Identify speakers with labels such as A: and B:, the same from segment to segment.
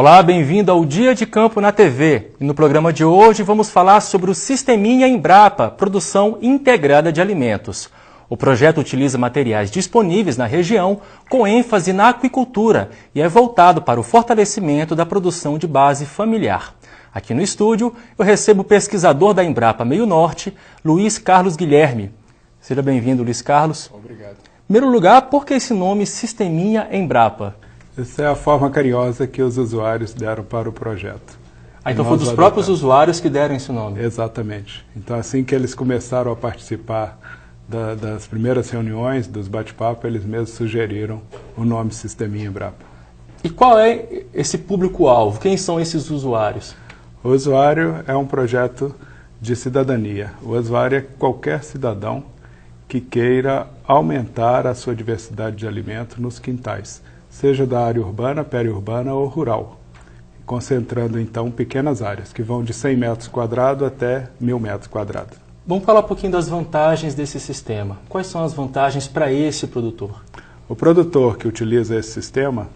A: Olá, bem-vindo ao Dia de Campo na TV. E no programa de hoje vamos falar sobre o Sisteminha Embrapa, produção integrada de alimentos. O projeto utiliza materiais disponíveis na região, com ênfase na aquicultura, e é voltado para o fortalecimento da produção de base familiar. Aqui no estúdio, eu recebo o pesquisador da Embrapa Meio Norte, Luiz Carlos Guilherme. Seja bem-vindo, Luiz Carlos.
B: Obrigado.
A: Em primeiro lugar, por que esse nome Sisteminha Embrapa?
B: Essa é a forma carinhosa que os usuários deram para o projeto.
A: Então foi dos próprios usuários que deram esse nome?
B: Exatamente. Então assim que eles começaram a participar das primeiras reuniões, dos bate-papos, eles mesmos sugeriram o nome Sisteminha Embrapa.
A: E qual é esse público-alvo? Quem são esses usuários?
B: O usuário é um projeto de cidadania. O usuário é qualquer cidadão que queira aumentar a sua diversidade de alimento nos quintais, seja da área urbana, periurbana ou rural, concentrando então pequenas áreas, que vão de 100 metros quadrados até 1.000 metros quadrados.
A: Vamos falar um pouquinho das vantagens desse sistema. Quais são as vantagens para esse produtor?
B: O produtor que utiliza esse sistema,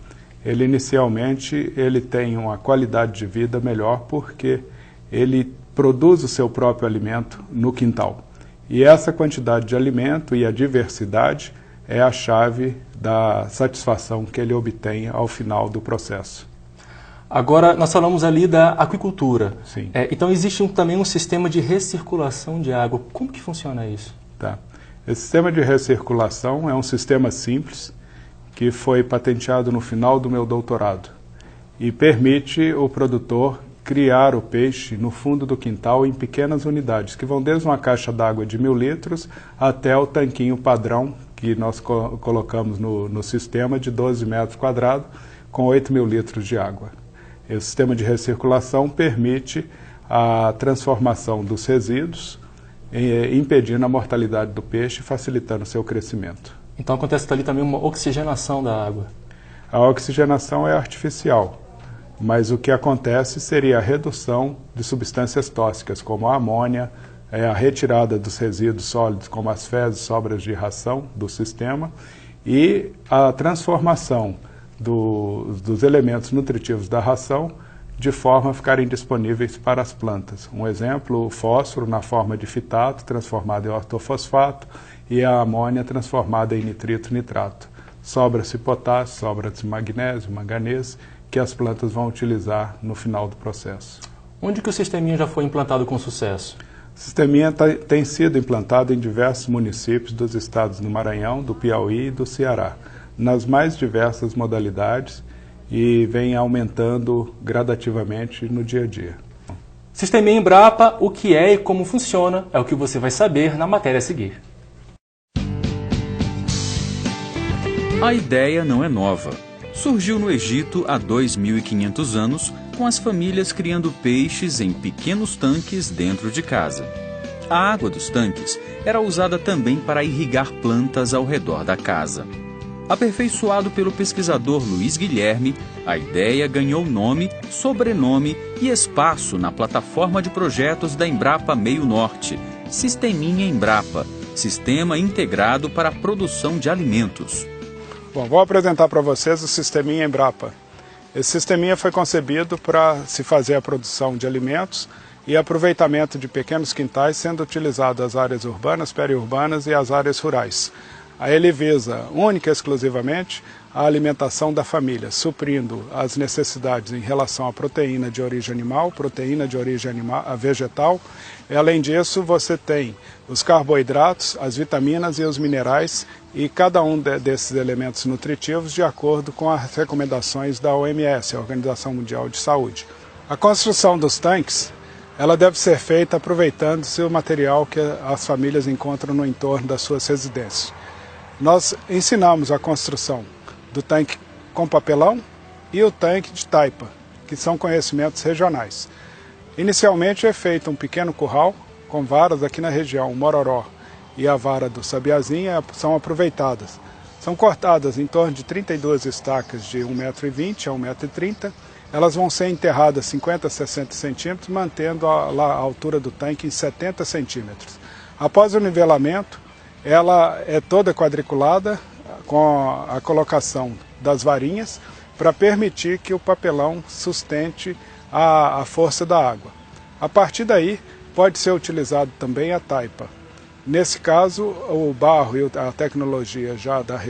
B: ele inicialmente tem uma qualidade de vida melhor porque ele produz o seu próprio alimento no quintal. E essa quantidade de alimento e a diversidade é a chave da satisfação que ele obtém ao final do processo.
A: Agora, nós falamos ali da aquicultura.
B: Sim.
A: Então existe também um sistema de recirculação de água. Como que funciona isso?
B: Tá. Esse sistema de recirculação é um sistema simples que foi patenteado no final do meu doutorado e permite o produtor criar o peixe no fundo do quintal em pequenas unidades, que vão desde uma caixa d'água de 1.000 litros até o tanquinho padrão que nós colocamos no sistema de 12 metros quadrados com 8.000 litros de água. Esse sistema de recirculação permite a transformação dos resíduos, impedindo a mortalidade do peixe e facilitando o seu crescimento.
A: Então acontece ali também uma oxigenação da água.
B: A oxigenação é artificial, mas o que acontece seria a redução de substâncias tóxicas, como a amônia, a retirada dos resíduos sólidos, como as fezes, sobras de ração do sistema, e a transformação dos elementos nutritivos da ração de forma a ficarem disponíveis para as plantas. Um exemplo, o fósforo na forma de fitato, transformado em ortofosfato, e a amônia transformada em nitrito, nitrato. Sobra-se potássio, sobra-se magnésio, manganês, que as plantas vão utilizar no final do processo.
A: Onde que o sisteminha já foi implantado com sucesso?
B: O sisteminha tem sido implantado em diversos municípios dos estados do Maranhão, do Piauí e do Ceará, nas mais diversas modalidades, e vem aumentando gradativamente no dia a dia.
A: Sisteminha Embrapa, o que é e como funciona, é o que você vai saber na matéria a seguir.
C: A ideia não é nova. Surgiu no Egito há 2.500 anos, com as famílias criando peixes em pequenos tanques dentro de casa. A água dos tanques era usada também para irrigar plantas ao redor da casa. Aperfeiçoado pelo pesquisador Luiz Guilherme, a ideia ganhou nome, sobrenome e espaço na plataforma de projetos da Embrapa Meio Norte, Sisteminha Embrapa, sistema integrado para a produção de alimentos.
B: Bom, vou apresentar para vocês o Sisteminha Embrapa. Esse sisteminha foi concebido para se fazer a produção de alimentos e aproveitamento de pequenos quintais, sendo utilizado as áreas urbanas, periurbanas e as áreas rurais. Aí ele visa, única e exclusivamente, a alimentação da família, suprindo as necessidades em relação à proteína de origem animal, proteína de origem vegetal. E, além disso, você tem os carboidratos, as vitaminas e os minerais, e cada um desses elementos nutritivos de acordo com as recomendações da OMS, a Organização Mundial de Saúde. A construção dos tanques, ela deve ser feita aproveitando-se o material que as famílias encontram no entorno das suas residências. Nós ensinamos a construção do tanque com papelão e o tanque de taipa, que são conhecimentos regionais. Inicialmente é feito um pequeno curral com varas aqui na região, o mororó e a vara do sabiazinha são aproveitadas. São cortadas em torno de 32 estacas de 1,20 m a 1,30 m. Elas vão ser enterradas 50 a 60 centímetros, mantendo a altura do tanque em 70 centímetros. Após o nivelamento, ela é toda quadriculada com a colocação das varinhas para permitir que o papelão sustente a força da água. A partir daí, pode ser utilizado também a taipa. Nesse caso, o barro e a tecnologia já da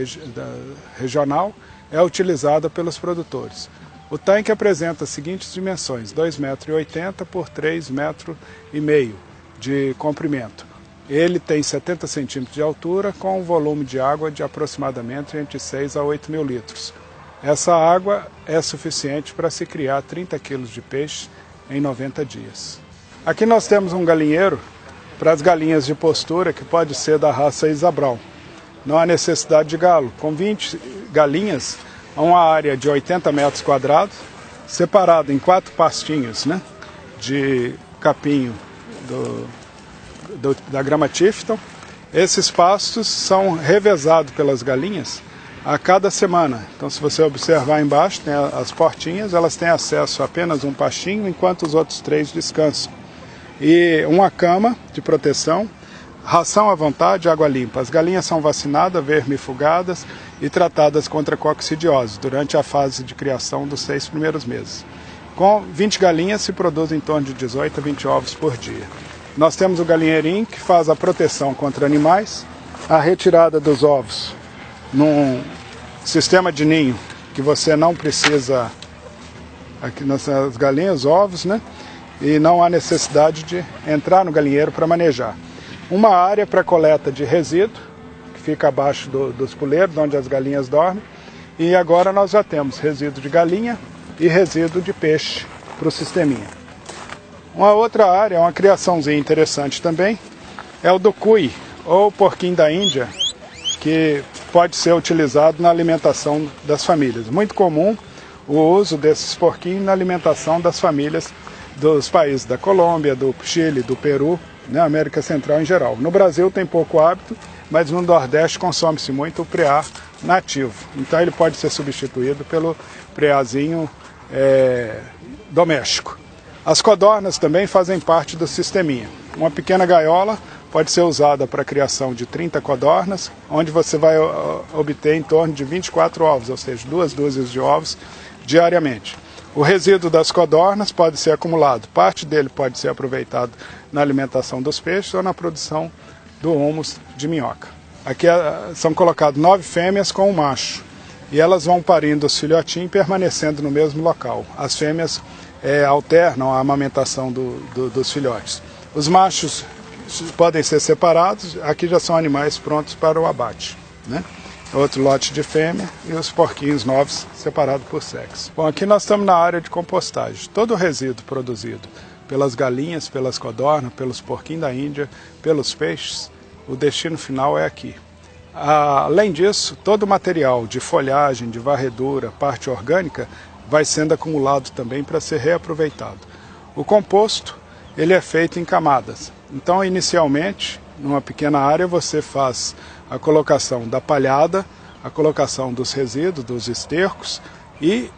B: regional é utilizada pelos produtores. O tanque apresenta as seguintes dimensões: 2,80 m por 3,5 m de comprimento. Ele tem 70 centímetros de altura, com um volume de água de aproximadamente entre 6 a 8 mil litros. Essa água é suficiente para se criar 30 quilos de peixe em 90 dias. Aqui nós temos um galinheiro para as galinhas de postura, que pode ser da raça Isabral. Não há necessidade de galo. Com 20 galinhas, a uma área de 80 metros quadrados, separado em 4 pastinhos, né, de capinho da grama Tifton. Esses pastos são revezados pelas galinhas a cada semana. Então, se você observar embaixo, tem as portinhas, elas têm acesso a apenas um pastinho, enquanto os outros 3 descansam. E uma cama de proteção, ração à vontade, água limpa. As galinhas são vacinadas, vermifugadas e tratadas contra coccidiose durante a fase de criação dos 6 primeiros meses. Com 20 galinhas se produz em torno de 18 a 20 ovos por dia. Nós temos o galinheirinho, que faz a proteção contra animais, a retirada dos ovos num sistema de ninho que você não precisa, aqui nas galinhas, ovos, né? E não há necessidade de entrar no galinheiro para manejar. Uma área para coleta de resíduo, que fica abaixo dos puleiros, onde as galinhas dormem. E agora nós já temos resíduo de galinha e resíduo de peixe para o sisteminha. Uma outra área, uma criaçãozinha interessante também, é o do cuy, ou porquinho da Índia, que pode ser utilizado na alimentação das famílias. Muito comum o uso desses porquinhos na alimentação das famílias dos países da Colômbia, do Chile, do Peru, né, América Central em geral. No Brasil tem pouco hábito, mas no Nordeste consome-se muito o preá nativo. Então ele pode ser substituído pelo preazinho doméstico. As codornas também fazem parte do sisteminha. Uma pequena gaiola pode ser usada para a criação de 30 codornas, onde você vai obter em torno de 24 ovos, ou seja, 2 dúzias de ovos diariamente. O resíduo das codornas pode ser acumulado. Parte dele pode ser aproveitado na alimentação dos peixes ou na produção do humus de minhoca. Aqui são colocadas 9 fêmeas com um macho. E elas vão parindo os filhotinhos, permanecendo no mesmo local. As fêmeas alternam a amamentação dos filhotes. Os machos podem ser separados. Aqui já são animais prontos para o abate, né? Outro lote de fêmea e os porquinhos novos separados por sexo. Bom, aqui nós estamos na área de compostagem. Todo o resíduo produzido pelas galinhas, pelas codornas, pelos porquinhos da Índia, pelos peixes, o destino final é aqui. Além disso, todo o material de folhagem, de varredura, parte orgânica, vai sendo acumulado também para ser reaproveitado. O composto, ele é feito em camadas. Então, inicialmente, numa pequena área, você faz a colocação da palhada, a colocação dos resíduos, dos estercos, e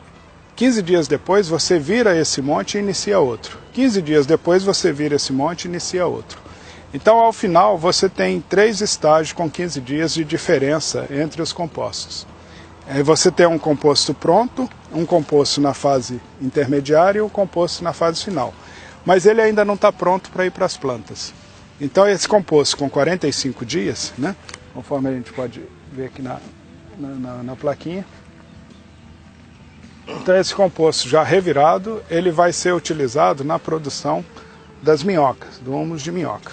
B: 15 dias depois você vira esse monte e inicia outro. 15 dias depois você vira esse monte e inicia outro. Então, ao final, você tem 3 estágios com 15 dias de diferença entre os compostos. Você tem um composto pronto, um composto na fase intermediária e um composto na fase final. Mas ele ainda não está pronto para ir para as plantas. Então, esse composto com 45 dias, né, conforme a gente pode ver aqui na plaquinha. Então, esse composto já revirado, ele vai ser utilizado na produção das minhocas, do humus de minhoca.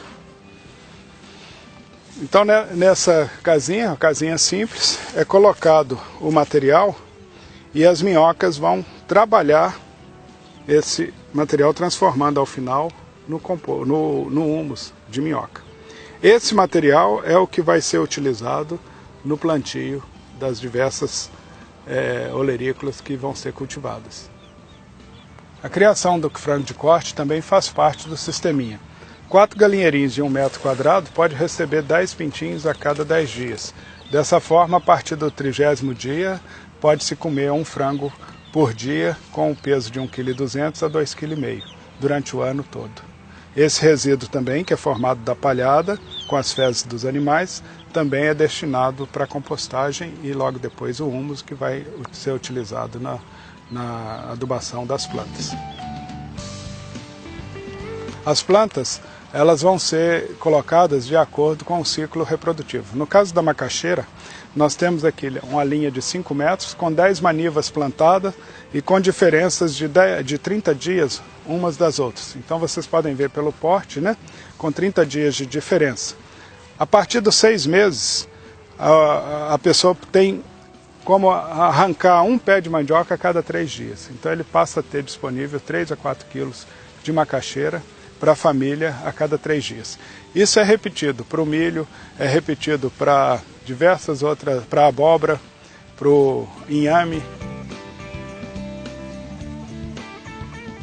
B: Então, nessa casinha, uma casinha simples, é colocado o material e as minhocas vão trabalhar esse material, transformando ao final no humus de minhoca. Esse material é o que vai ser utilizado no plantio das diversas olerícolas que vão ser cultivadas. A criação do frango de corte também faz parte do sisteminha. 4 galinheirinhos de 1 metro quadrado pode receber 10 pintinhos a cada 10 dias. Dessa forma, a partir do 30º dia, pode-se comer um frango por dia com um peso de 1,2 kg a 2,5 kg durante o ano todo. Esse resíduo também, que é formado da palhada, com as fezes dos animais, também é destinado para compostagem e logo depois o humus que vai ser utilizado na adubação das plantas. As plantas, elas vão ser colocadas de acordo com o ciclo reprodutivo. No caso da macaxeira, nós temos aqui uma linha de 5 metros com 10 manivas plantadas e com diferenças de 30 dias umas das outras. Então vocês podem ver pelo porte, né, com 30 dias de diferença. A partir dos 6 meses, a pessoa tem como arrancar um pé de mandioca a cada 3 dias. Então ele passa a ter disponível 3 a 4 quilos de macaxeira para a família a cada 3 dias. Isso é repetido para o milho, é repetido para diversas outras, para a abóbora, para o inhame.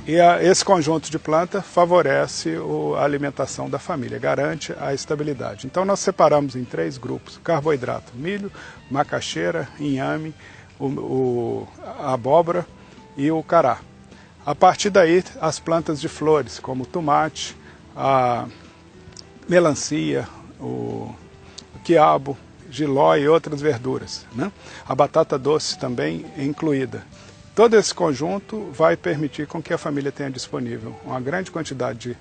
B: E esse conjunto de planta favorece a alimentação da família, garante a estabilidade. Então nós separamos em 3 grupos: carboidrato, milho, macaxeira, inhame, a abóbora e o cará. A partir daí, as plantas de flores, como o tomate, a melancia, o quiabo, jiló e outras verduras, né? A batata doce também é incluída. Todo esse conjunto vai permitir com que a família tenha disponível uma grande quantidade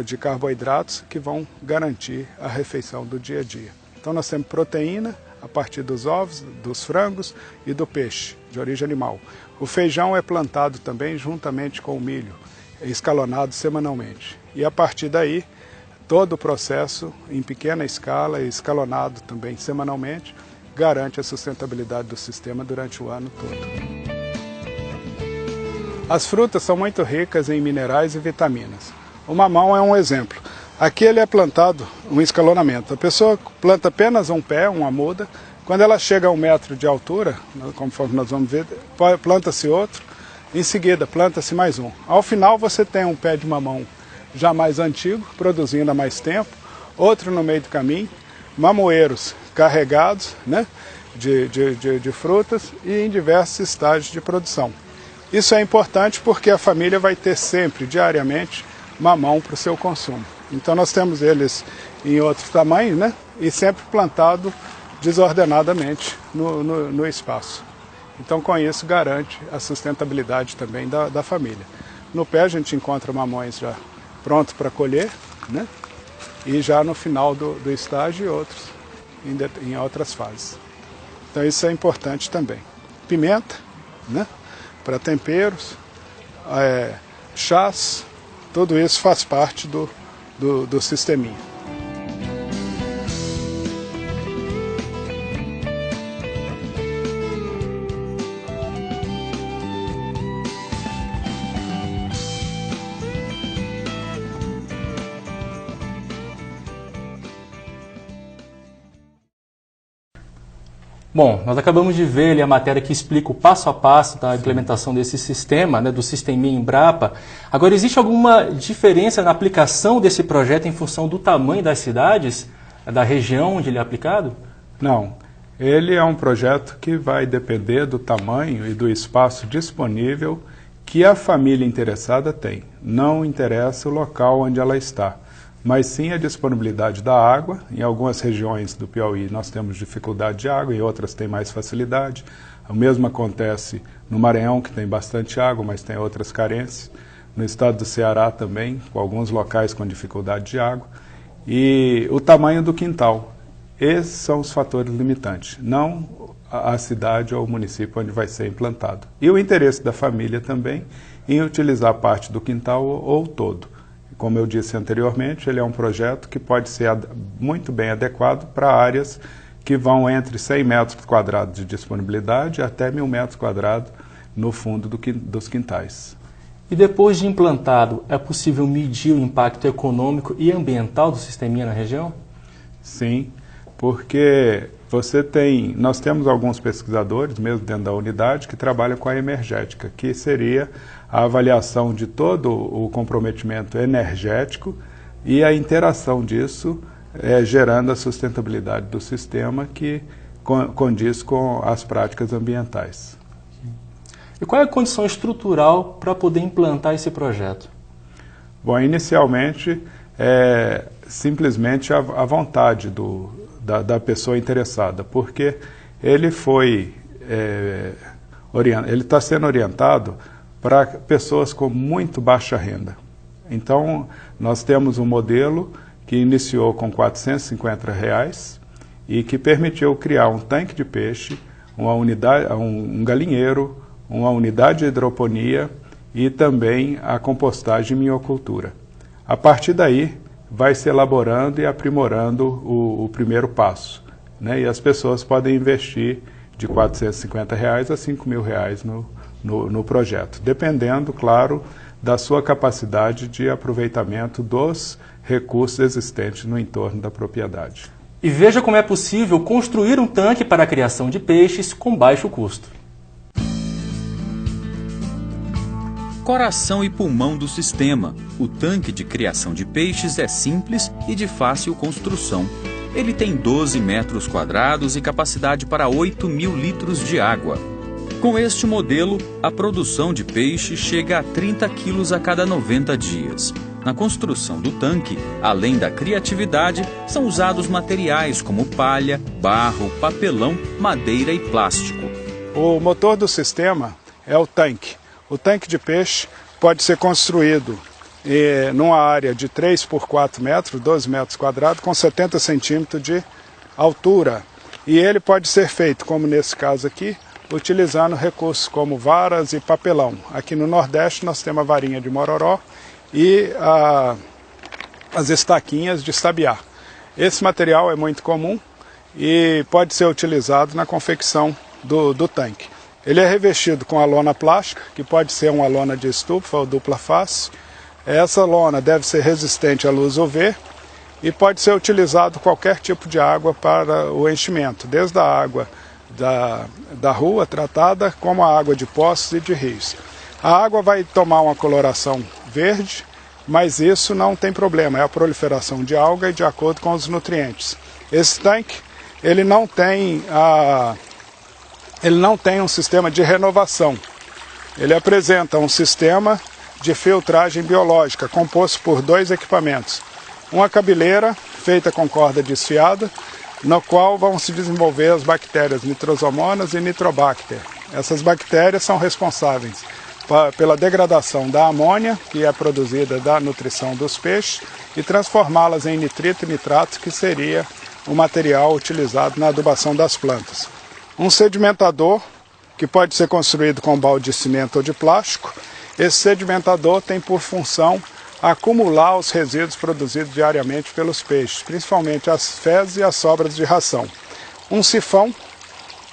B: de carboidratos que vão garantir a refeição do dia a dia. Então nós temos proteína a partir dos ovos, dos frangos e do peixe, de origem animal. O feijão é plantado também juntamente com o milho, escalonado semanalmente. E a partir daí, todo o processo em pequena escala e escalonado também semanalmente, garante a sustentabilidade do sistema durante o ano todo. As frutas são muito ricas em minerais e vitaminas. O mamão é um exemplo. Aqui ele é plantado um escalonamento. A pessoa planta apenas um pé, uma muda. Quando ela chega a 1 metro de altura, conforme nós vamos ver, planta-se outro. Em seguida, planta-se mais um. Ao final, você tem um pé de mamão já mais antigo, produzindo há mais tempo. Outro no meio do caminho. Mamoeiros carregados, né, de frutas e em diversos estágios de produção. Isso é importante porque a família vai ter sempre, diariamente, mamão para o seu consumo. Então nós temos eles em outros tamanhos, né? E sempre plantado desordenadamente no espaço. Então com isso garante a sustentabilidade também da família. No pé a gente encontra mamões já prontos para colher, né? E já no final do estágio e outros em outras fases. Então isso é importante também. Pimenta, né? Para temperos, chás, tudo isso faz parte do sisteminha.
A: Bom, nós acabamos de ver ali a matéria que explica o passo a passo da implementação desse sistema, né, do Sisteminha Embrapa. Agora, existe alguma diferença na aplicação desse projeto em função do tamanho das cidades, da região onde ele é aplicado?
B: Não. Ele é um projeto que vai depender do tamanho e do espaço disponível que a família interessada tem. Não interessa o local onde ela está, mas sim a disponibilidade da água. Em algumas regiões do Piauí nós temos dificuldade de água, em outras tem mais facilidade. O mesmo acontece no Maranhão, que tem bastante água, mas tem outras carências. No estado do Ceará também, com alguns locais com dificuldade de água. E o tamanho do quintal. Esses são os fatores limitantes, não a cidade ou o município onde vai ser implantado. E o interesse da família também em utilizar parte do quintal ou todo. Como eu disse anteriormente, ele é um projeto que pode ser muito bem adequado para áreas que vão entre 100 metros quadrados de disponibilidade até 1.000 metros quadrados no fundo dos quintais.
A: E depois de implantado, é possível medir o impacto econômico e ambiental do sisteminha na região?
B: Sim, porque nós temos alguns pesquisadores, mesmo dentro da unidade, que trabalham com a emergética, que seria a avaliação de todo o comprometimento energético e a interação disso gerando a sustentabilidade do sistema que condiz com as práticas ambientais.
A: E qual é a condição estrutural para poder implantar esse projeto?
B: Bom, inicialmente simplesmente à vontade da pessoa interessada, porque ele está sendo orientado para pessoas com muito baixa renda. Então, nós temos um modelo que iniciou com R$450 e que permitiu criar um tanque de peixe, um galinheiro, uma unidade de hidroponia e também a compostagem e minhocultura. A partir daí, vai se elaborando e aprimorando o primeiro passo, né? E as pessoas podem investir de R$450 a R$5.000 no projeto, dependendo, claro, da sua capacidade de aproveitamento dos recursos existentes no entorno da propriedade.
A: E veja como é possível construir um tanque para a criação de peixes com baixo custo.
C: Coração e pulmão do sistema, o tanque de criação de peixes é simples e de fácil construção. Ele tem 12 metros quadrados e capacidade para 8.000 litros de água. Com este modelo, a produção de peixe chega a 30 quilos a cada 90 dias. Na construção do tanque, além da criatividade, são usados materiais como palha, barro, papelão, madeira e plástico.
B: O motor do sistema é o tanque. O tanque de peixe pode ser construído numa área de 3 por 4 metros, 12 metros quadrados, com 70 centímetros de altura. E ele pode ser feito, como nesse caso aqui, utilizando recursos como varas e papelão. Aqui no Nordeste nós temos a varinha de mororó e as estaquinhas de sabiá. Esse material é muito comum e pode ser utilizado na confecção do tanque. Ele é revestido com a lona plástica, que pode ser uma lona de estufa ou dupla face. Essa lona deve ser resistente à luz UV e pode ser utilizado qualquer tipo de água para o enchimento, desde a água da rua tratada, como a água de poços e de rios. A água vai tomar uma coloração verde, mas isso não tem problema, é a proliferação de alga e de acordo com os nutrientes. Esse tanque, ele não tem um sistema de renovação. Ele apresenta um sistema de filtragem biológica, composto por 2 equipamentos. Uma cabeleira, feita com corda desfiada, no qual vão se desenvolver as bactérias nitrosomonas e nitrobacter. Essas bactérias são responsáveis pela degradação da amônia, que é produzida da nutrição dos peixes, e transformá-las em nitrito e nitrato, que seria o material utilizado na adubação das plantas. Um sedimentador, que pode ser construído com balde de cimento ou de plástico. Esse sedimentador tem por função acumular os resíduos produzidos diariamente pelos peixes, principalmente as fezes e as sobras de ração. Um sifão,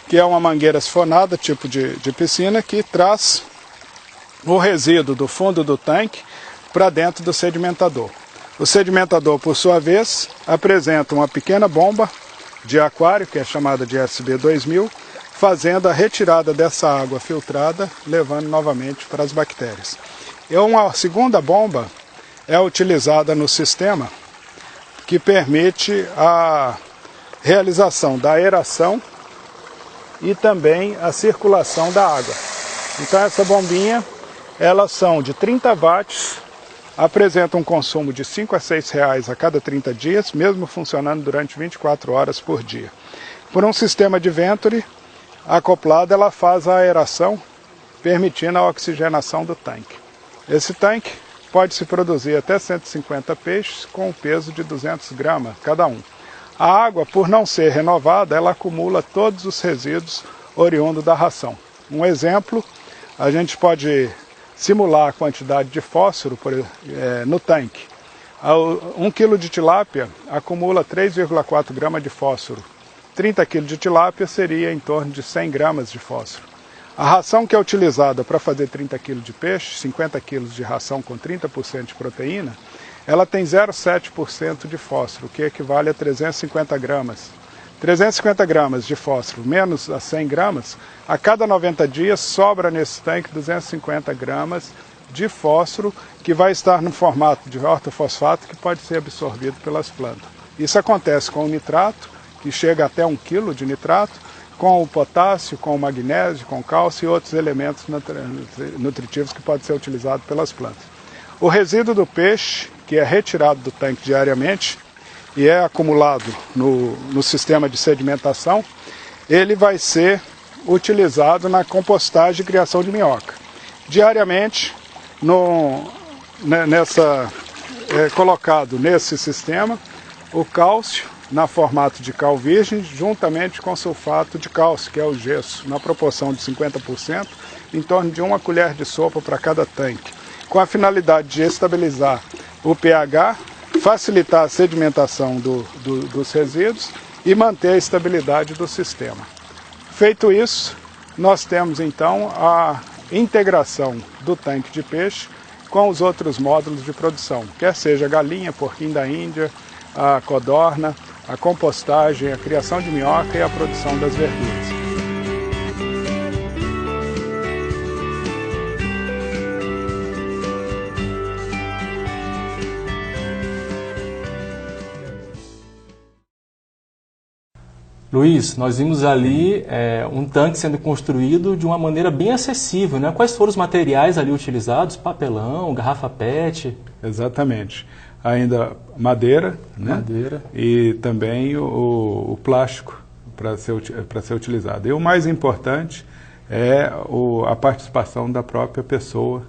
B: que é uma mangueira sifonada, tipo de piscina, que traz o resíduo do fundo do tanque para dentro do sedimentador. O sedimentador, por sua vez, apresenta uma pequena bomba de aquário, que é chamada de SB2000, fazendo a retirada dessa água filtrada, levando novamente para as bactérias. E uma segunda bomba é utilizada no sistema, que permite a realização da aeração e também a circulação da água. Então essa bombinha, elas são de 30 watts, apresentam um consumo de R$ 5 a R$ 6 a cada 30 dias, mesmo funcionando durante 24 horas por dia. Por um sistema de Venturi acoplado, ela faz a aeração, permitindo a oxigenação do tanque. Esse tanque pode-se produzir até 150 peixes com um peso de 200 gramas cada um. A água, por não ser renovada, ela acumula todos os resíduos oriundos da ração. Um exemplo, a gente pode simular a quantidade de fósforo no tanque. 1 kg de tilápia acumula 3,4 gramas de fósforo. 30 kg de tilápia seria em torno de 100 gramas de fósforo. A ração que é utilizada para fazer 30 kg de peixe, 50 kg de ração com 30% de proteína, ela tem 0,7% de fósforo, que equivale a 350 gramas. 350 gramas de fósforo menos a 100 gramas, a cada 90 dias sobra nesse tanque 250 gramas de fósforo, que vai estar no formato de ortofosfato, que pode ser absorvido pelas plantas. Isso acontece com o nitrato, que chega até 1 kg de nitrato, com o potássio, com o magnésio, com o cálcio e outros elementos nutritivos que podem ser utilizados pelas plantas. O resíduo do peixe, que é retirado do tanque diariamente, e é acumulado no sistema de sedimentação, ele vai ser utilizado na compostagem e criação de minhoca. Diariamente, colocado nesse sistema o cálcio na formato de cal virgem, juntamente com sulfato de cálcio, que é o gesso, na proporção de 50%, em torno de 1 colher de sopa para cada tanque, com a finalidade de estabilizar o pH, facilitar a sedimentação dos resíduos e manter a estabilidade do sistema. Feito isso, nós temos então a integração do tanque de peixe com os outros módulos de produção, quer seja a galinha, porquinho da Índia, a codorna, a compostagem, a criação de minhoca e a produção das verduras.
A: Luiz, nós vimos ali um tanque sendo construído de uma maneira bem acessível, né? Quais foram os materiais ali utilizados? Papelão, garrafa PET?
B: Exatamente. Ainda madeira, né?
A: Madeira.
B: E também o plástico para ser utilizado. E o mais importante é a participação da própria pessoa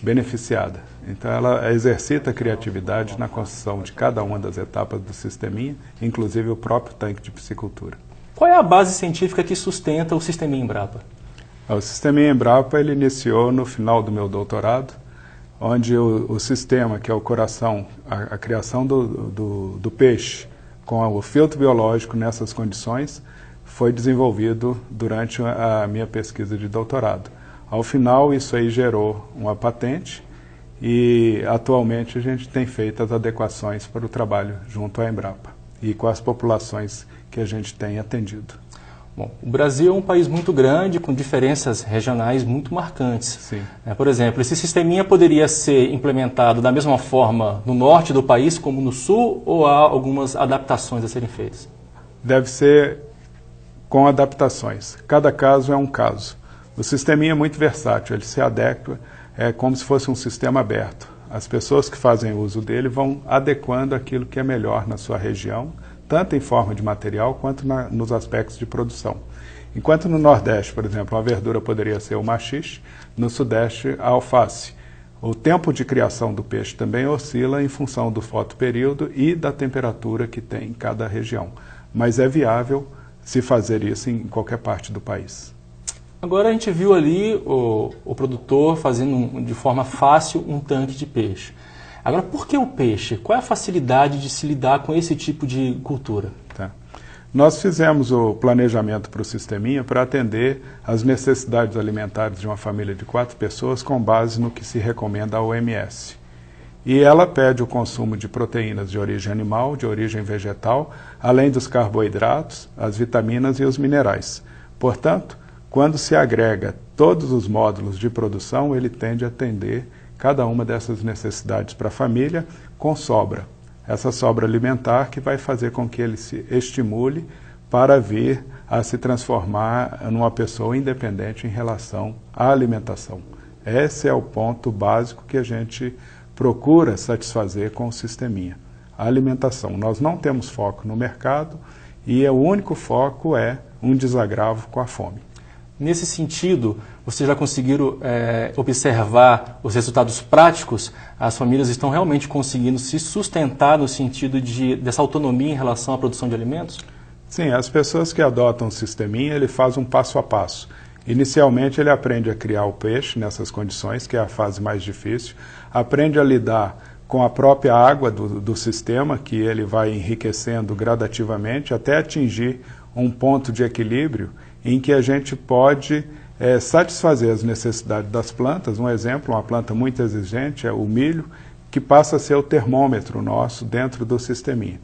B: beneficiada. Então ela exercita a criatividade na construção de cada uma das etapas do sisteminha, inclusive o próprio tanque de piscicultura.
A: Qual é a base científica que sustenta o Sisteminha Embrapa?
B: O Sisteminha Embrapa ele iniciou no final do meu doutorado, onde o sistema, que é o coração, a criação do peixe com o filtro biológico nessas condições, foi desenvolvido durante a minha pesquisa de doutorado. Ao final, isso aí gerou uma patente e, atualmente, a gente tem feito as adequações para o trabalho junto à Embrapa e com as populações que a gente tem atendido.
A: Bom, o Brasil é um país muito grande, com diferenças regionais muito marcantes.
B: Sim.
A: Por exemplo, esse sisteminha poderia ser implementado da mesma forma no norte do país como no sul, ou há algumas adaptações a serem feitas?
B: Deve ser com adaptações. Cada caso é um caso. O sisteminha é muito versátil, ele se adequa, é como se fosse um sistema aberto. As pessoas que fazem uso dele vão adequando aquilo que é melhor na sua região, tanto em forma de material quanto nos aspectos de produção. Enquanto no Nordeste, por exemplo, a verdura poderia ser o maxixe, no Sudeste a alface. O tempo de criação do peixe também oscila em função do fotoperíodo e da temperatura que tem em cada região. Mas é viável se fazer isso em qualquer parte do país.
A: Agora a gente viu ali o produtor fazendo de forma fácil um tanque de peixe. Agora, por que o peixe? Qual é a facilidade de se lidar com esse tipo de cultura?
B: Tá. Nós fizemos o planejamento para o sisteminha para atender às necessidades alimentares de uma família de 4 pessoas com base no que se recomenda à OMS. E ela pede o consumo de proteínas de origem animal, de origem vegetal, além dos carboidratos, as vitaminas e os minerais. Portanto, quando se agrega todos os módulos de produção, ele tende a atender cada uma dessas necessidades para a família com sobra. Essa sobra alimentar que vai fazer com que ele se estimule para vir a se transformar numa pessoa independente em relação à alimentação. Esse é o ponto básico que a gente procura satisfazer com o sisteminha. A alimentação. Nós não temos foco no mercado e o único foco é um desagravo com a fome.
A: Nesse sentido, vocês já conseguiram observar os resultados práticos? As famílias estão realmente conseguindo se sustentar no sentido dessa autonomia em relação à produção de alimentos?
B: Sim, as pessoas que adotam o sisteminha, ele faz um passo a passo. Inicialmente, ele aprende a criar o peixe nessas condições, que é a fase mais difícil, aprende a lidar com a própria água do sistema, que ele vai enriquecendo gradativamente até atingir um ponto de equilíbrio em que a gente pode satisfazer as necessidades das plantas. Um exemplo, uma planta muito exigente é o milho, que passa a ser o termômetro nosso dentro do sisteminha.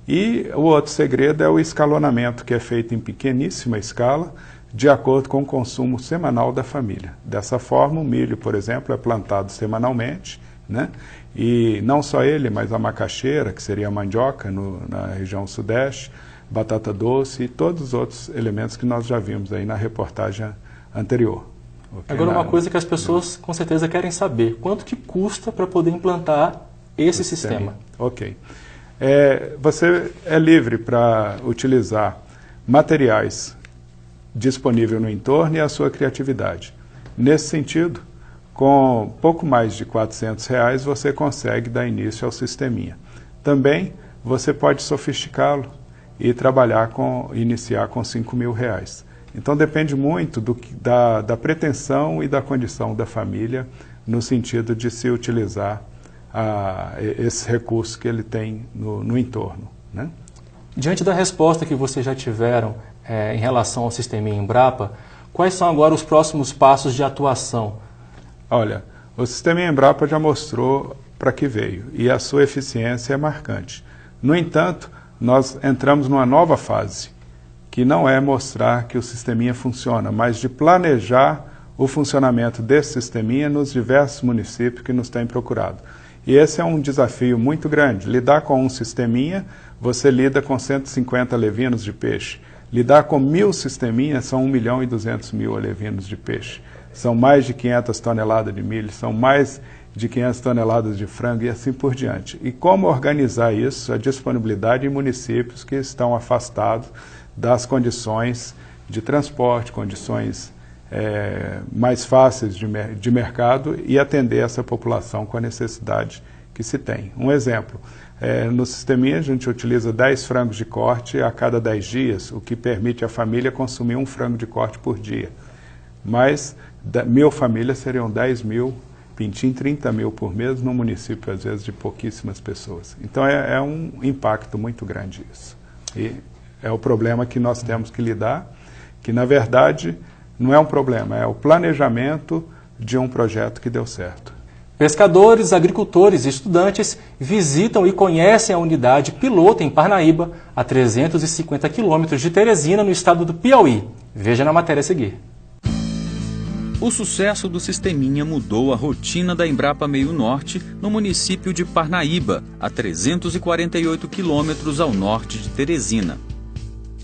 B: E o outro segredo é o escalonamento, que é feito em pequeníssima escala, de acordo com o consumo semanal da família. Dessa forma, o milho, por exemplo, é plantado semanalmente, né? E não só ele, mas a macaxeira, que seria a mandioca na região sudeste, batata doce e todos os outros elementos que nós já vimos aí na reportagem anterior. Okay?
A: Agora, uma coisa que as pessoas com certeza querem saber, quanto que custa para poder implantar esse sistema?
B: Ok. Você é livre para utilizar materiais disponíveis no entorno e a sua criatividade. Nesse sentido, com pouco mais de R$400, você consegue dar início ao sisteminha. Também você pode sofisticá-lo e iniciar com R$5.000. Então depende muito da pretensão e da condição da família no sentido de se utilizar esse recurso que ele tem no entorno, né?
A: Diante da resposta que vocês já tiveram em relação ao sisteminha Embrapa, quais são agora os próximos passos de atuação?
B: Olha, o sisteminha Embrapa já mostrou para que veio e a sua eficiência é marcante. No entanto, nós entramos numa nova fase, que não é mostrar que o sisteminha funciona, mas de planejar o funcionamento desse sisteminha nos diversos municípios que nos têm procurado. E esse é um desafio muito grande. Lidar com um sisteminha, você lida com 150 alevinos de peixe. Lidar com 1.000 sisteminhas são 1.200.000 alevinos de peixe. São mais de 500 toneladas de milho, são mais de 500 toneladas de frango e assim por diante. E como organizar isso, a disponibilidade em municípios que estão afastados das condições de transporte, condições mais fáceis de mercado e atender essa população com a necessidade que se tem. Um exemplo, no sisteminha a gente utiliza 10 frangos de corte a cada 10 dias, o que permite à família consumir um frango de corte por dia. Mas 1.000 famílias seriam 10.000 pintinho, 30.000 por mês, num município, às vezes, de pouquíssimas pessoas. Então, é um impacto muito grande isso. E é o problema que nós temos que lidar, que, na verdade, não é um problema, é o planejamento de um projeto que deu certo.
A: Pescadores, agricultores e estudantes visitam e conhecem a unidade piloto em Parnaíba, a 350 quilômetros de Teresina, no estado do Piauí. Veja na matéria a seguir.
C: O sucesso do sisteminha mudou a rotina da Embrapa Meio Norte no município de Parnaíba, a 348 quilômetros ao norte de Teresina.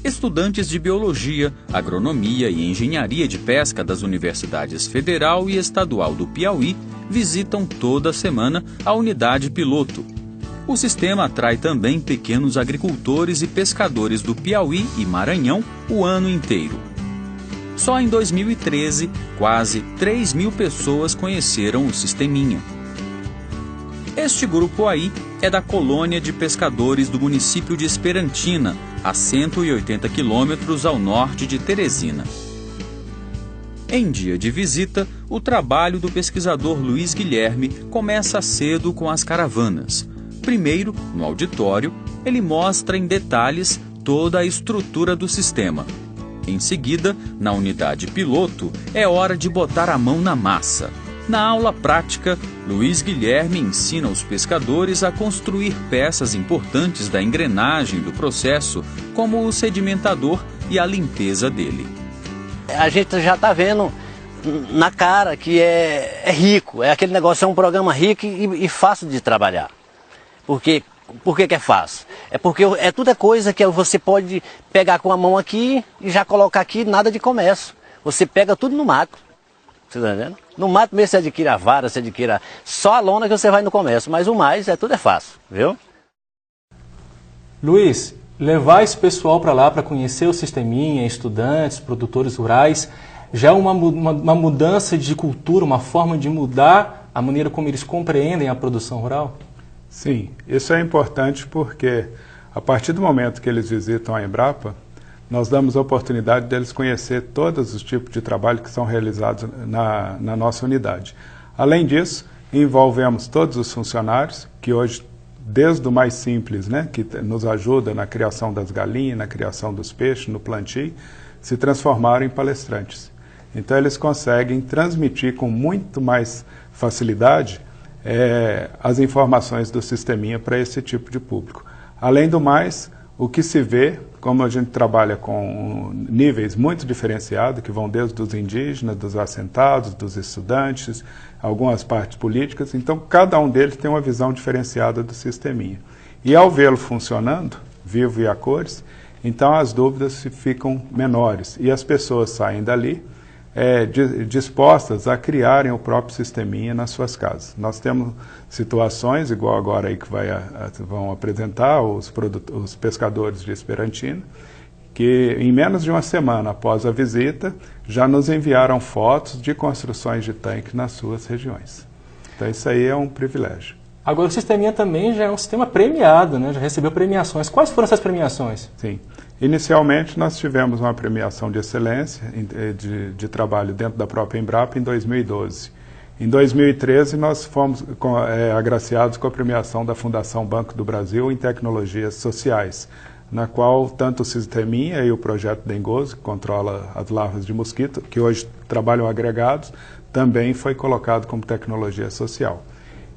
C: Estudantes de Biologia, Agronomia e Engenharia de Pesca das Universidades Federal e Estadual do Piauí visitam toda semana a unidade piloto. O sistema atrai também pequenos agricultores e pescadores do Piauí e Maranhão o ano inteiro. Só em 2013, quase 3.000 pessoas conheceram o sisteminha. Este grupo aí é da colônia de pescadores do município de Esperantina, a 180 quilômetros ao norte de Teresina. Em dia de visita, o trabalho do pesquisador Luiz Guilherme começa cedo com as caravanas. Primeiro, no auditório, ele mostra em detalhes toda a estrutura do sistema. Em seguida, na unidade piloto, é hora de botar a mão na massa. Na aula prática, Luiz Guilherme ensina os pescadores a construir peças importantes da engrenagem do processo, como o sedimentador e a limpeza dele.
D: A gente já está vendo na cara que é rico, aquele negócio, é um programa rico e fácil de trabalhar. Por que é fácil? É porque tudo é coisa que você pode pegar com a mão aqui e já colocar aqui, nada de comércio. Você pega tudo no mato, você está entendendo? No mato mesmo você adquire a vara, você adquire só a lona que você vai no comércio, mas o mais, tudo é fácil, viu?
A: Luiz, levar esse pessoal para lá para conhecer o sisteminha, estudantes, produtores rurais, já é uma mudança de cultura, uma forma de mudar a maneira como eles compreendem a produção rural?
B: Sim, isso é importante porque a partir do momento que eles visitam a Embrapa, nós damos a oportunidade deles conhecer todos os tipos de trabalho que são realizados na nossa unidade. Além disso, envolvemos todos os funcionários, que hoje, desde o mais simples, né, que nos ajuda na criação das galinhas, na criação dos peixes, no plantio, se transformaram em palestrantes. Então eles conseguem transmitir com muito mais facilidade as informações do sisteminha para esse tipo de público. Além do mais, o que se vê, como a gente trabalha com níveis muito diferenciados, que vão desde os indígenas, dos assentados, dos estudantes, algumas partes políticas, então cada um deles tem uma visão diferenciada do sisteminha. E ao vê-lo funcionando, vivo e a cores, então as dúvidas ficam menores e as pessoas saem dali dispostas a criarem o próprio sisteminha nas suas casas. Nós temos situações, igual agora aí que vão apresentar os pescadores de Esperantina, que em menos de uma semana após a visita, já nos enviaram fotos de construções de tanque nas suas regiões. Então isso aí é um privilégio.
A: Agora o sisteminha também já é um sistema premiado, né? Já recebeu premiações. Quais foram essas premiações?
B: Sim. Inicialmente nós tivemos uma premiação de excelência de trabalho dentro da própria Embrapa em 2012. Em 2013 nós fomos agraciados com a premiação da Fundação Banco do Brasil em Tecnologias Sociais, na qual tanto o Sisteminha e o projeto Dengoso, que controla as larvas de mosquito, que hoje trabalham agregados, também foi colocado como tecnologia social.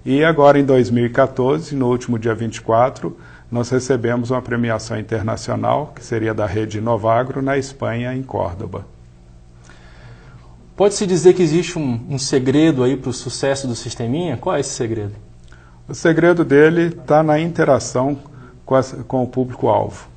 B: E agora em 2014, no último dia 24, nós recebemos uma premiação internacional, que seria da rede Novagro, na Espanha, em Córdoba.
A: Pode-se dizer que existe um segredo aí para o sucesso do sisteminha? Qual é esse segredo?
B: O segredo dele está na interação com o público-alvo.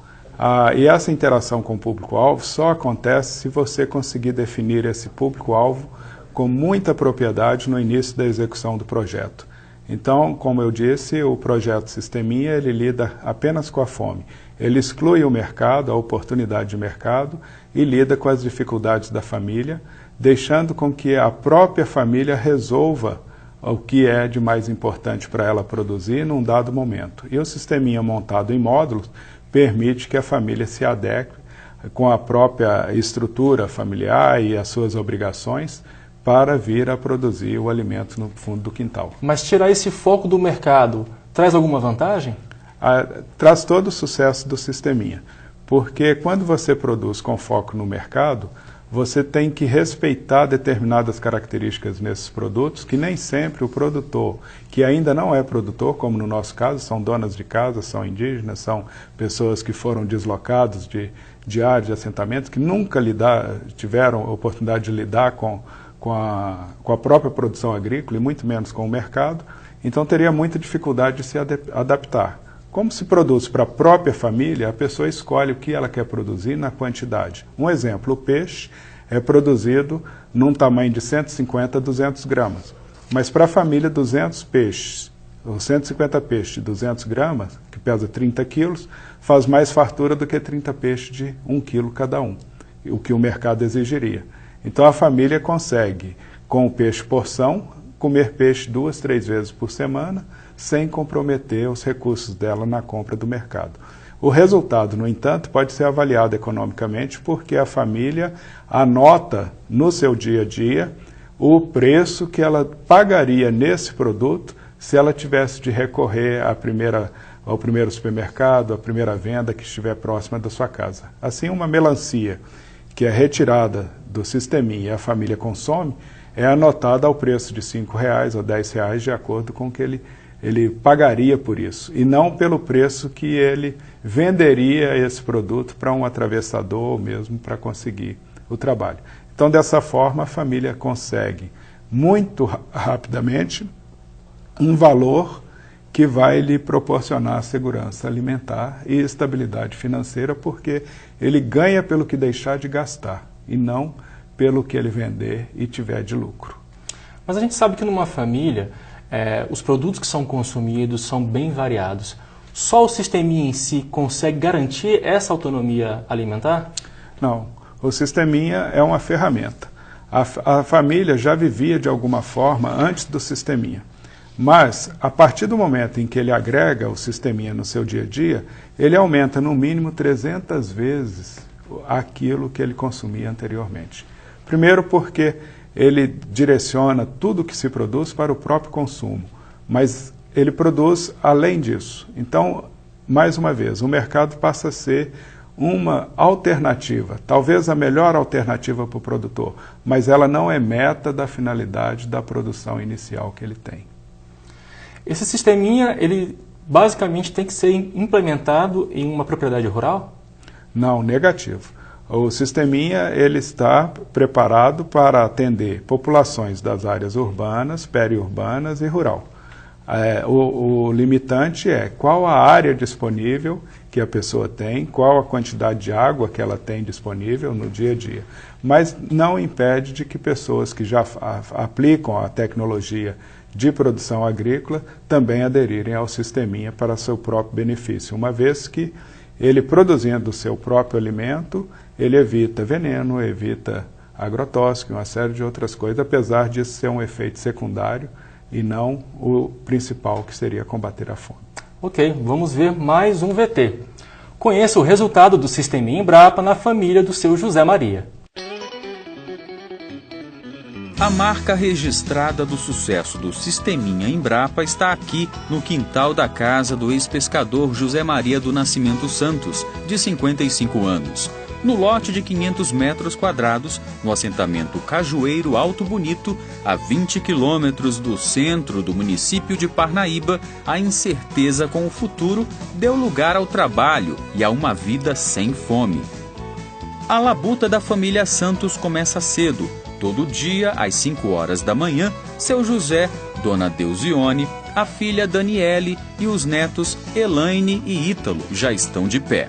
B: E essa interação com o público-alvo só acontece se você conseguir definir esse público-alvo com muita propriedade no início da execução do projeto. Então, como eu disse, o projeto Sisteminha, ele lida apenas com a fome. Ele exclui o mercado, a oportunidade de mercado, e lida com as dificuldades da família, deixando com que a própria família resolva o que é de mais importante para ela produzir num dado momento. E o Sisteminha montado em módulos permite que a família se adeque com a própria estrutura familiar e as suas obrigações para vir a produzir o alimento no fundo do quintal.
A: Mas tirar esse foco do mercado traz alguma vantagem?
B: Traz todo o sucesso do Sisteminha, porque quando você produz com foco no mercado, você tem que respeitar determinadas características nesses produtos, que nem sempre o produtor, que ainda não é produtor, como no nosso caso, são donas de casa, são indígenas, são pessoas que foram deslocados de áreas de assentamento, que nunca tiveram a oportunidade de lidar com a própria produção agrícola e muito menos com o mercado, então teria muita dificuldade de se adaptar. Como se produz para a própria família, a pessoa escolhe o que ela quer produzir na quantidade. Um exemplo, o peixe é produzido num tamanho de 150 a 200 gramas, mas para a família 200 peixes, ou 150 peixes de 200 gramas, que pesa 30 quilos, faz mais fartura do que 30 peixes de 1 quilo cada um, o que o mercado exigiria. Então a família consegue, com o peixe porção, comer peixe 2, 3 vezes por semana, sem comprometer os recursos dela na compra do mercado. O resultado, no entanto, pode ser avaliado economicamente porque a família anota no seu dia a dia o preço que ela pagaria nesse produto se ela tivesse de recorrer ao primeiro supermercado, à primeira venda que estiver próxima da sua casa. Assim, uma melancia que é retirada do Sisteminha e a família consome, é anotada ao preço de R$ 5,00 ou R$ 10,00, de acordo com o que ele pagaria por isso, e não pelo preço que ele venderia esse produto para um atravessador ou mesmo para conseguir o trabalho. Então, dessa forma, a família consegue muito rapidamente um valor que vai lhe proporcionar segurança alimentar e estabilidade financeira, porque ele ganha pelo que deixar de gastar e não pelo que ele vender e tiver de lucro.
A: Mas a gente sabe que numa família, os produtos que são consumidos são bem variados. Só o Sisteminha em si consegue garantir essa autonomia alimentar?
B: Não, o Sisteminha é uma ferramenta. A família já vivia de alguma forma antes do Sisteminha. Mas, a partir do momento em que ele agrega o Sisteminha no seu dia a dia, ele aumenta no mínimo 300 vezes aquilo que ele consumia anteriormente. Primeiro porque ele direciona tudo o que se produz para o próprio consumo, mas ele produz além disso. Então, mais uma vez, o mercado passa a ser uma alternativa, talvez a melhor alternativa para o produtor, mas ela não é meta da finalidade da produção inicial que ele tem.
A: Esse Sisteminha, ele basicamente tem que ser implementado em uma propriedade rural?
B: Não, negativo. O Sisteminha ele está preparado para atender populações das áreas urbanas, periurbanas e rural. O limitante é qual a área disponível que a pessoa tem, qual a quantidade de água que ela tem disponível no dia a dia. Mas não impede de que pessoas que já aplicam a tecnologia de produção agrícola também aderirem ao sisteminha para seu próprio benefício, uma vez que ele produzindo o seu próprio alimento, ele evita veneno, evita agrotóxico, uma série de outras coisas, apesar disso ser um efeito secundário e não o principal, que seria combater a fome.
A: Ok, vamos ver mais um VT. Conheça o resultado do Sisteminha Embrapa na família do seu José Maria.
C: A marca registrada do sucesso do Sisteminha Embrapa está aqui no quintal da casa do ex-pescador José Maria do Nascimento Santos, de 55 anos. No lote de 500 metros quadrados, no assentamento Cajueiro Alto Bonito, a 20 quilômetros do centro do município de Parnaíba, a incerteza com o futuro deu lugar ao trabalho e a uma vida sem fome. A labuta da família Santos começa cedo. Todo dia, às 5 horas da manhã, seu José, dona Deusione, a filha Daniele e os netos Elaine e Ítalo já estão de pé.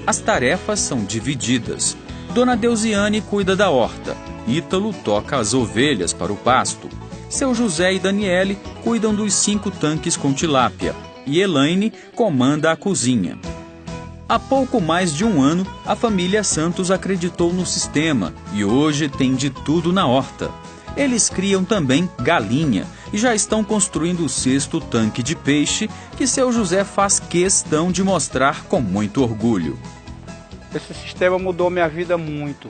C: As tarefas são divididas. Dona Deusiane cuida da horta, Ítalo toca as ovelhas para o pasto. Seu José e Daniele cuidam dos 5 tanques com tilápia e Elaine comanda a cozinha. Há pouco mais de um ano, a família Santos acreditou no sistema e hoje tem de tudo na horta. Eles criam também galinha e já estão construindo o 6º tanque de peixe que seu José faz questão de mostrar com muito orgulho.
E: Esse sistema mudou minha vida muito,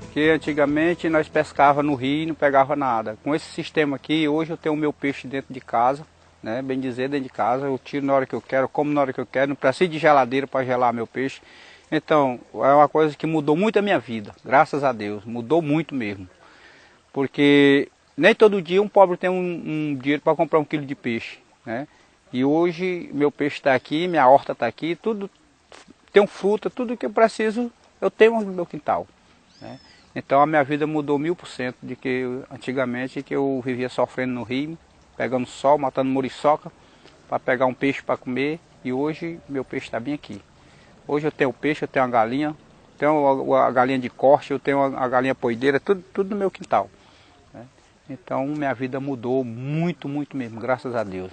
E: porque antigamente nós pescava no rio e não pegava nada. Com esse sistema aqui, hoje eu tenho o meu peixe dentro de casa, né? Bem dizer, dentro de casa, eu tiro na hora que eu quero, como na hora que eu quero, não preciso de geladeira para gelar meu peixe. Então, é uma coisa que mudou muito a minha vida, graças a Deus, mudou muito mesmo. Porque nem todo dia um pobre tem um dinheiro para comprar 1 quilo de peixe, né? E hoje meu peixe está aqui, minha horta está aqui, tudo, tenho fruta, tudo que eu preciso eu tenho no meu quintal, né? Então a minha vida mudou 1000% de que antigamente que eu vivia sofrendo no rio, pegando sol, matando muriçoca para pegar um peixe para comer, e hoje meu peixe está bem aqui. Hoje eu tenho peixe, eu tenho uma galinha, tenho a galinha de corte, eu tenho a galinha poideira, tudo no meu quintal, né? Então minha vida mudou muito, muito mesmo, graças a Deus.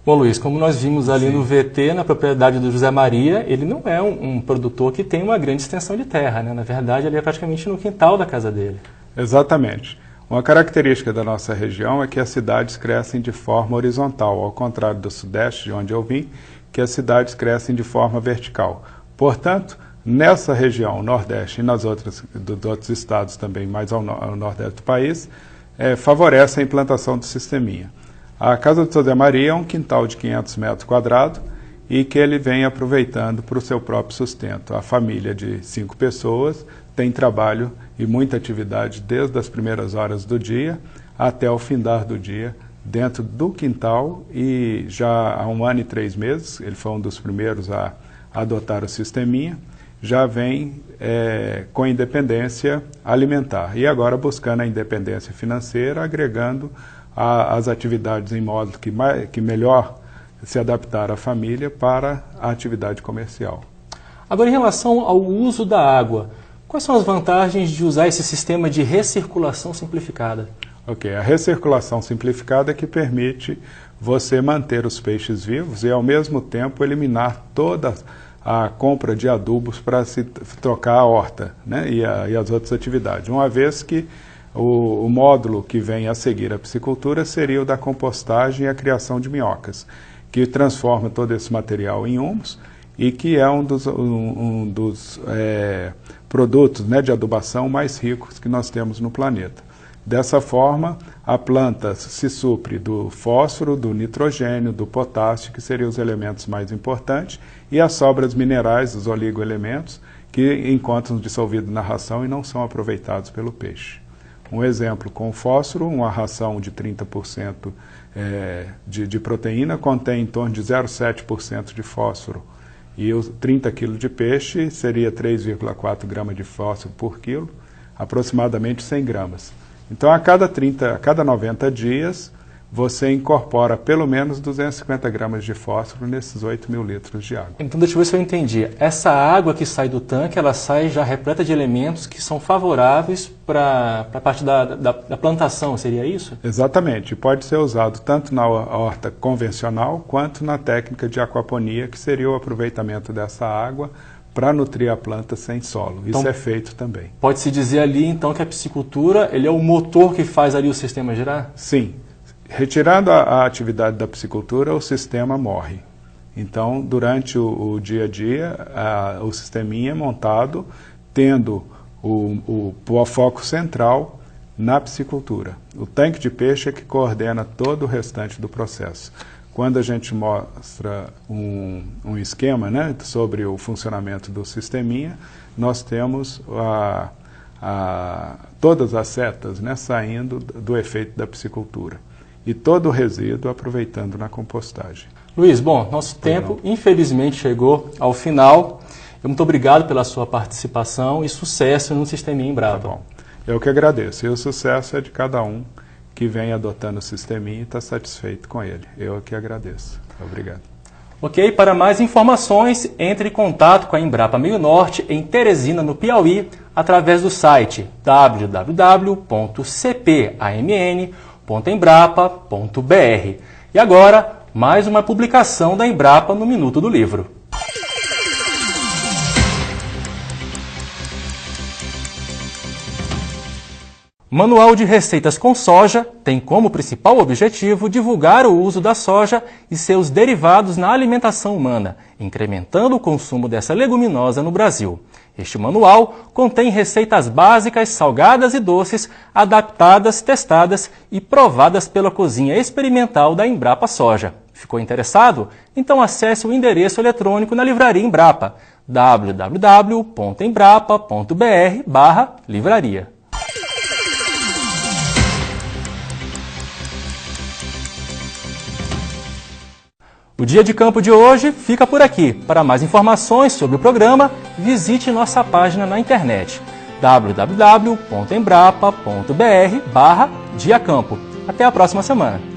A: Bom, Luiz, como nós vimos ali no VT, na propriedade do José Maria, ele não é um produtor que tem uma grande extensão de terra, né? Na verdade, ele é praticamente no quintal da casa dele.
B: Exatamente. Uma característica da nossa região é que as cidades crescem de forma horizontal, ao contrário do Sudeste, de onde eu vim, que as cidades crescem de forma vertical. Portanto, nessa região, Nordeste e dos outros estados também, mais ao Nordeste do país, favorece a implantação do sisteminha. A casa do José Maria é um quintal de 500 metros quadrados e que ele vem aproveitando para o seu próprio sustento. A família de 5 pessoas tem trabalho e muita atividade desde as primeiras horas do dia até o findar do dia dentro do quintal, e já há 1 ano e 3 meses, ele foi um dos primeiros a adotar o sisteminha, já vem com independência alimentar e agora buscando a independência financeira, agregando as atividades em modo que melhor se adaptar à família para a atividade comercial.
A: Agora, em relação ao uso da água, quais são as vantagens de usar esse sistema de recirculação simplificada?
B: Ok, a recirculação simplificada é que permite você manter os peixes vivos e ao mesmo tempo eliminar toda a compra de adubos para se trocar a horta, né, e as outras atividades, uma vez que o módulo que vem a seguir a piscicultura seria o da compostagem e a criação de minhocas, que transforma todo esse material em humus e que é um dos produtos, né, de adubação mais ricos que nós temos no planeta. Dessa forma, a planta se supre do fósforo, do nitrogênio, do potássio, que seriam os elementos mais importantes, e as sobras minerais, os oligoelementos, que encontram dissolvidos na ração e não são aproveitados pelo peixe. Um exemplo, com o fósforo, uma ração de 30% de proteína contém em torno de 0,7% de fósforo. E os 30 kg de peixe seria 3,4 gramas de fósforo por quilo, aproximadamente 100 gramas. Então, a cada 90 dias, você incorpora pelo menos 250 gramas de fósforo nesses 8.000 litros de água.
A: Então deixa eu ver se eu entendi. Essa água que sai do tanque, ela sai já repleta de elementos que são favoráveis para a parte da plantação, seria isso?
B: Exatamente. Pode ser usado tanto na horta convencional quanto na técnica de aquaponia, que seria o aproveitamento dessa água para nutrir a planta sem solo. Isso é feito também.
A: Pode-se dizer ali, então, que a piscicultura ele é o motor que faz ali o sistema girar?
B: Sim. Retirando a atividade da piscicultura, o sistema morre. Então, durante o dia a dia, o sisteminha é montado tendo o foco central na piscicultura. O tanque de peixe é que coordena todo o restante do processo. Quando a gente mostra um esquema, né, sobre o funcionamento do sisteminha, nós temos todas as setas, né, saindo do efeito da piscicultura. E todo o resíduo aproveitando na compostagem.
A: Luiz, bom, nosso tempo infelizmente chegou ao final. Muito obrigado pela sua participação e sucesso no Sisteminha Embrapa.
B: Tá bom. Eu que agradeço. E o sucesso é de cada um que vem adotando o Sisteminha e está satisfeito com ele. Eu que agradeço. Obrigado.
A: Ok, para mais informações, entre em contato com a Embrapa Meio Norte em Teresina, no Piauí, através do site www.cpamn.embrapa.br. E agora, mais uma publicação da Embrapa no Minuto do Livro. Manual de Receitas com Soja tem como principal objetivo divulgar o uso da soja e seus derivados na alimentação humana, incrementando o consumo dessa leguminosa no Brasil. Este manual contém receitas básicas, salgadas e doces, adaptadas, testadas e provadas pela cozinha experimental da Embrapa Soja. Ficou interessado? Então acesse o endereço eletrônico na Livraria Embrapa, www.embrapa.br/livraria. O Dia de Campo de hoje fica por aqui. Para mais informações sobre o programa, visite nossa página na internet www.embrapa.br/diacampo. Até a próxima semana.